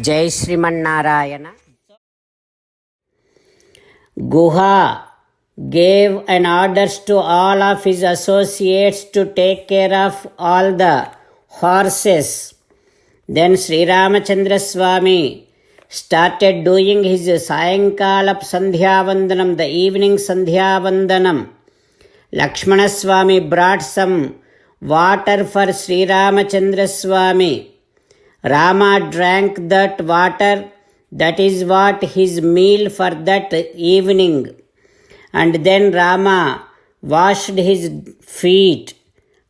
Jai Srimannarayana. Guha gave an orders to all of his associates to take care of all the horses. Then Sri Ramachandra Swami started doing his Sayankala Sandhyavandanam, the evening Sandhyavandanam. Lakshmana Swami brought some water for Sri Ramachandra Swami. Rama drank that water. That is what his meal for that evening. And then Rama washed his feet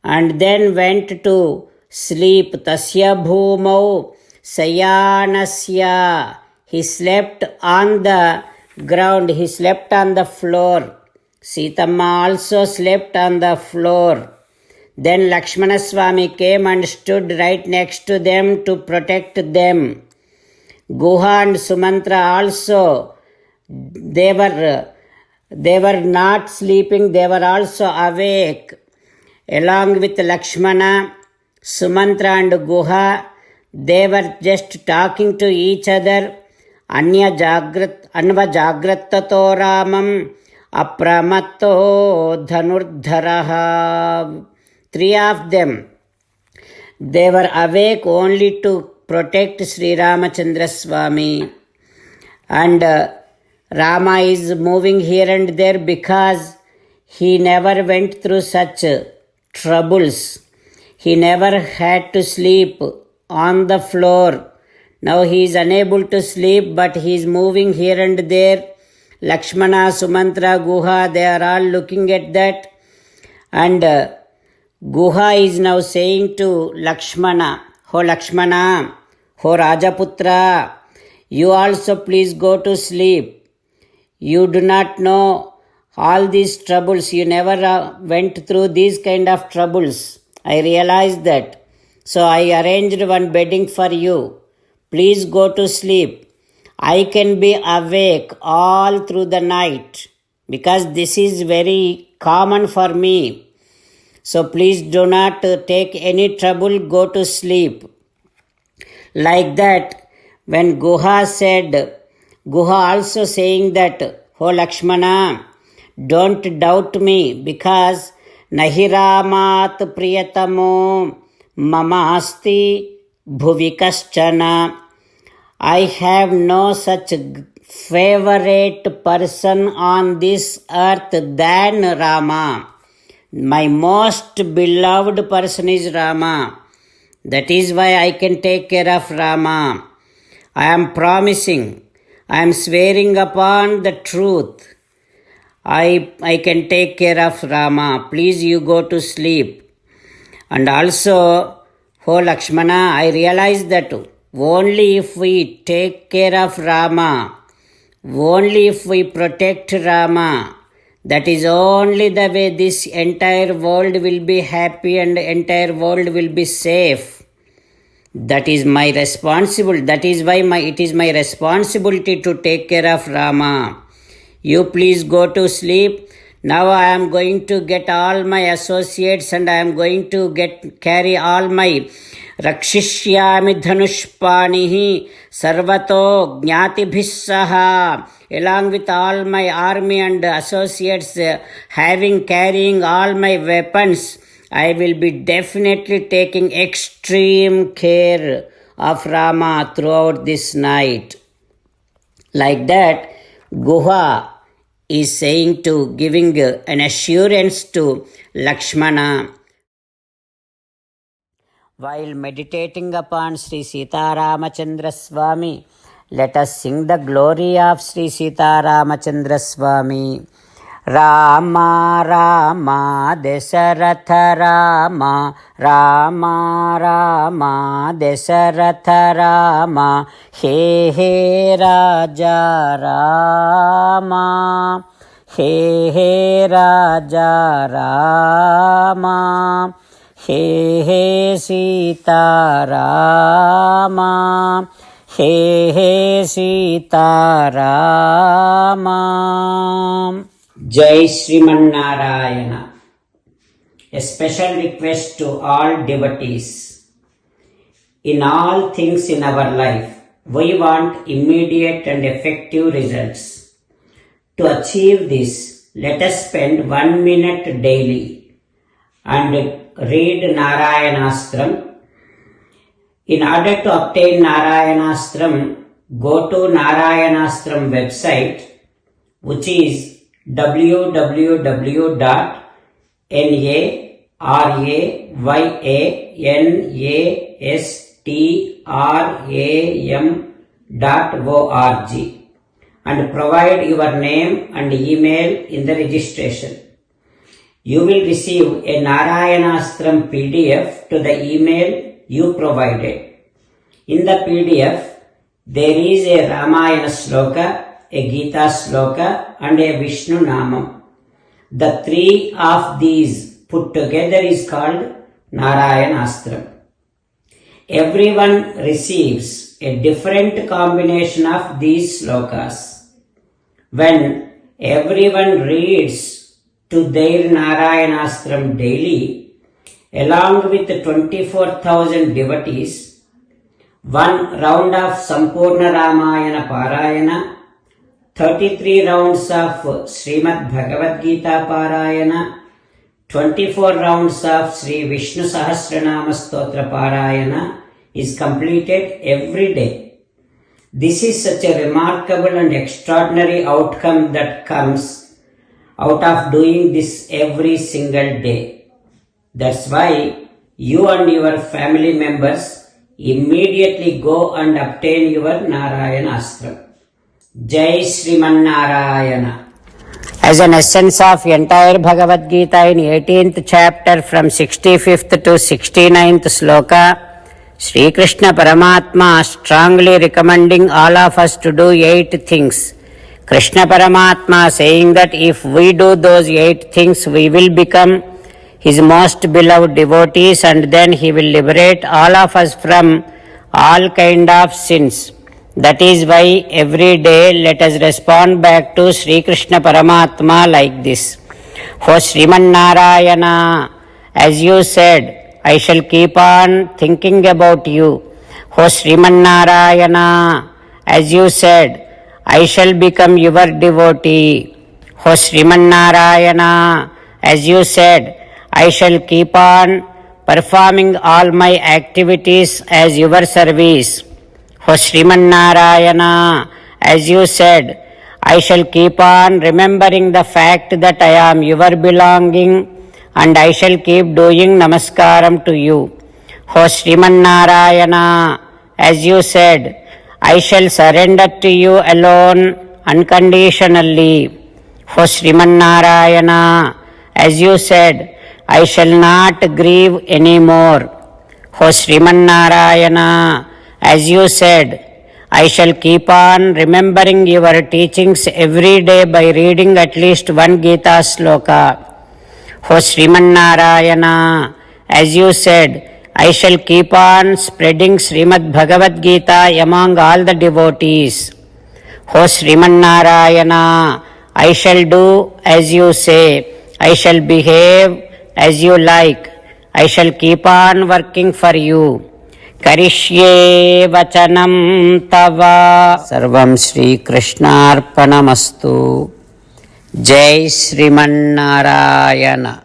and then went to sleep. Tasya bhumau sayanasya. He slept on the ground. He slept on the floor. Sitamma also slept on the floor. Then Lakshmana Swami came and stood right next to them to protect them. Guha and Sumantra also, they were not sleeping, they were also awake. Along with Lakshmana, Sumantra and Guha, they were just talking to each other. Anva jagrattato ramam apramatto dhanurdharaha. Three of them, they were awake only to protect Sri Ramachandra Swami. And Rama is moving here and there because he never went through such troubles. He never had to sleep on the floor. Now he is unable to sleep, but he is moving here and there. Lakshmana, Sumantra, Guha, they are all looking at that. And Guha is now saying to Lakshmana, "Ho Lakshmana, ho Rajaputra, you also please go to sleep. You do not know all these troubles. You never went through these kind of troubles. I realized that. So I arranged one bedding for you. Please go to sleep. I can be awake all through the night because this is very common for me. So please do not take any trouble, go to sleep." Like that, when Guha also saying that, "Oh Lakshmana, don't doubt me because nahi ramat priyatamo mama asti bhuvikashchana." I have no such favorite person on this earth than Rama. My most beloved person is Rama. That is why I can take care of Rama. I am promising, I am swearing upon the truth. I can take care of Rama. Please you go to sleep. And also, oh Lakshmana, I realize that only if we take care of Rama, only if we protect Rama, that is only the way this entire world will be happy and entire world will be safe. That is my responsibility. That is why it is my responsibility to take care of Rama. You please go to sleep. Now I am going to get all my associates and I am going to carry all my Rakshishyami dhanushpanihi sarvato jnatibhis saha. Along with all my army and associates carrying all my weapons, I will be definitely taking extreme care of Rama throughout this night. Like that, Guha is saying giving an assurance to Lakshmana. While meditating upon Sri Sita Ramachandra Swami, let us sing the glory of Sri Sita Ramachandra Swami. Rama Rama Dasaratha Rama, Rama Rama Dasaratha Rama, He He Raja Rama, He He Raja Rama, He He Sita Rama, He He Sita Rama. Jai Srimannarayana. A special request to all devotees. In all things in our life, We want immediate and effective results. To achieve this, let us spend 1 minute daily and read Narayanastram. In order to obtain Narayanastram, go to Narayanastram website, which is www.narayanastram.org, and provide your name and email in the registration. You will receive a Narayanastram PDF to the email you provided. In the PDF, there is a Ramayana sloka, a Gita sloka, and a Vishnu Namam. The three of these put together is called Narayanastram. Everyone receives a different combination of these slokas. When everyone reads to their Narayanastram daily, along with 24,000 devotees, one round of Sampurna Ramayana Parayana, 33 rounds of Srimad Bhagavad Gita Parayana, 24 rounds of Sri Vishnu Sahasranama Stotra Parayana is completed every day. This is such a remarkable and extraordinary outcome that comes out of doing this every single day. That's why you and your family members immediately go and obtain your Narayanastram. Jai Sriman Narayana. As an essence of entire Bhagavad Gita in 18th chapter from 65th to 69th sloka, Sri Krishna Paramatma strongly recommending all of us to do 8 things. Krishna Paramatma saying that if we do those 8 things, we will become His most beloved devotees, and then He will liberate all of us from all kind of sins. That is why every day let us respond back to Sri Krishna Paramatma like this. O Sriman Narayana, as you said, I shall keep on thinking about you. O Sriman Narayana, as you said, I shall become your devotee. O Sriman Narayana, as you said, I shall keep on performing all my activities as your service. O Sriman Narayana, as you said, I shall keep on remembering the fact that I am your belonging, and I shall keep doing namaskaram to you. O Sriman Narayana, as you said, I shall surrender to you alone unconditionally. O Sriman Narayana, as you said, I shall not grieve anymore. O Sriman Narayana, as you said, I shall keep on remembering your teachings every day by reading at least one Gita sloka. O Sriman Narayana, as you said, I shall keep on spreading Srimad Bhagavad Gita among all the devotees. O Sriman Narayana, I shall do as you say. I shall behave as you like. I shall keep on working for you. Karishye vachanam tava. Sarvam Shri Krishnarpanamastu. Jai Sriman Narayana.